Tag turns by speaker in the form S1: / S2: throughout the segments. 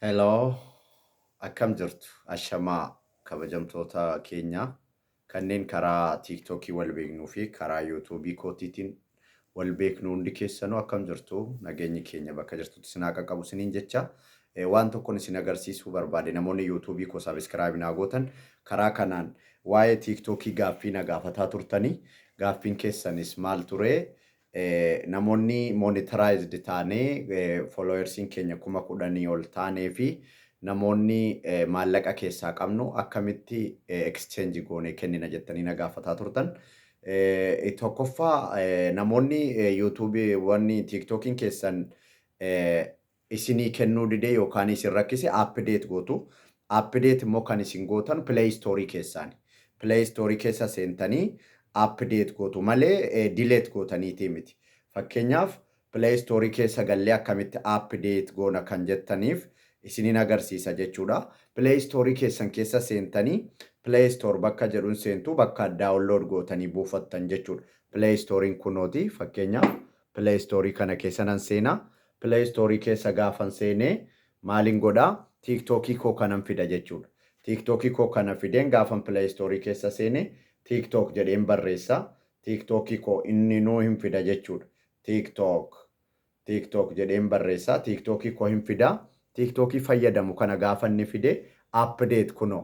S1: Hello, akkam jirtu ashamaa kabajamtoota keenya kanneen karaa TikTokii wal beeknuu fi karaa YouTubeii kootiitiin wal beeknu hundi keessanuu akkam jirtu nageenyi keenya bakka jirtutti isin haa qaqqabu isiniin jecha waan tokkoon isin agarsiisuu barbaade namoonni YouTubeii koo sabiskiraayib naa gootan karaa kanaan waa'ee TikTokii gaaffii na gaafataa turtanii gaaffiin keessanis maal turee namoonni monetized taanee followersiin keenya 10,000 ol taanee fi namoonni maallaqa keessaa qabnu akkamitti exchange goone kennina jettanii na gaafataa turtan. Tokkoffaa namoonni YouTube wanni TikTokiin keessan isinii kennuu didee yookaan isin rakkise update gootu. Update immoo kan isin gootan Play Store keessaani. Play Store keessa seentanii update gootu malee delete gootaniitii miti. Fakkeenyaaf Play Store keessa gallee akkamitti update goona kan jettaniif isiniin agarsiisa jechuudha. Play Store keessan keessa seentanii Play Store bakka jedhuun seentu bakka download gootanii buufattan jechuudha. Play Storein kunooti fakkeenyaaf Play Store kana keessa nan seena. Play Store keessa gaafan seenee maalin godhaa TikTokii koo kanan fida jechuudha. TikTokii koo kana fideen gaafan Play Store keessa seene TikTok jedheen barreessa. TikTokii koo inni nuu hin fida jechuudha. TikTok jedheen barreessa. TikTokii koo hin fida. TikTokii fayyadamu kana gaafa inni fide update kuno.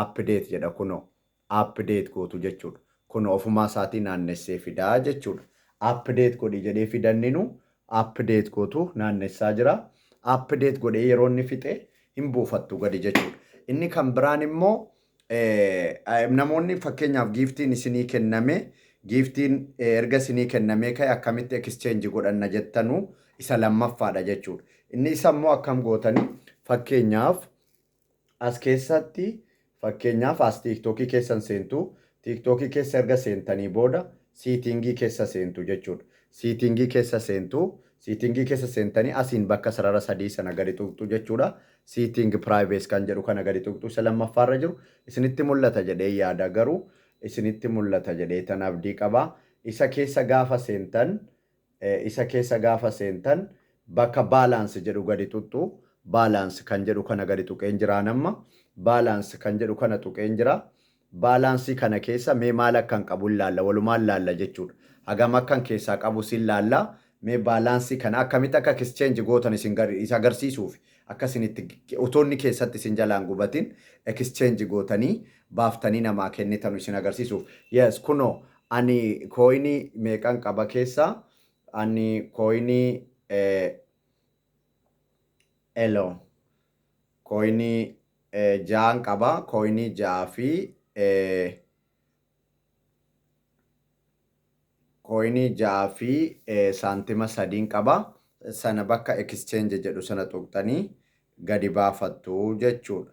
S1: Update jedha kuno. Update gootu jechuudha. Kuno ofumaa isaatii naannessee fidaa jechuudha. Update godhi jedhee fidanninu update gootu naannessaa jira. Update godhee yeroo inni fixe hin buufattu gadi jechuudha. Inni kan biraan immoo namoonni fakkeenyaaf giiftiin isinii kenname giiftiin erga isinii kennamee ka'e akkamitti exchange godhanna jettanu isa lammaffaadha jechuudha. Inni isa immoo akkam gootanii fakkeenyaaf as keessatti fakkeenyaaf as TikTokii keessan seentu TikTokii keessa erga seentanii booda siitingii keessa seentu jechuudha. Siitingii keessa seentu siitingii keessa seentanii asiin bakka sarara sadii sana gadi tuqxu jechuudha. Seating privacy kan jedhu kana gadi tuqxu isa lammaffaarra jiru isinitti mul'ata jedhee yaada garuu isinitti mul'ata jedhee tan abdii qaba. Isa keessa gaafa seentan bakka balance jedhu gadi tuqxu balance kan jedhu kana gadi tuqeen jira namma balance kan jedhu kana tuqeen jira. Balance kana keessa mee maal akkan qabu ilaalla walumaan ilaalla jechuudha. Hagam akkan keessaa qabu sin ilaalla. Mee balance kana akkamitti akka exchange gootan isin agarsiisuuf akkasinitti utoonni keessatti isin jalaan gubatin exchange gootanii baaftanii namaa kennitan isin agarsiisuuf. Yes kuno ani coinii meeqan qaba keessa ani coinii coinii ja'an qaba coinii ja'a fi coinii ja'a fi saantima 3 qaba. Sana bakka exchange jedhu sana tuqxanii gadi baafattu jechuudha.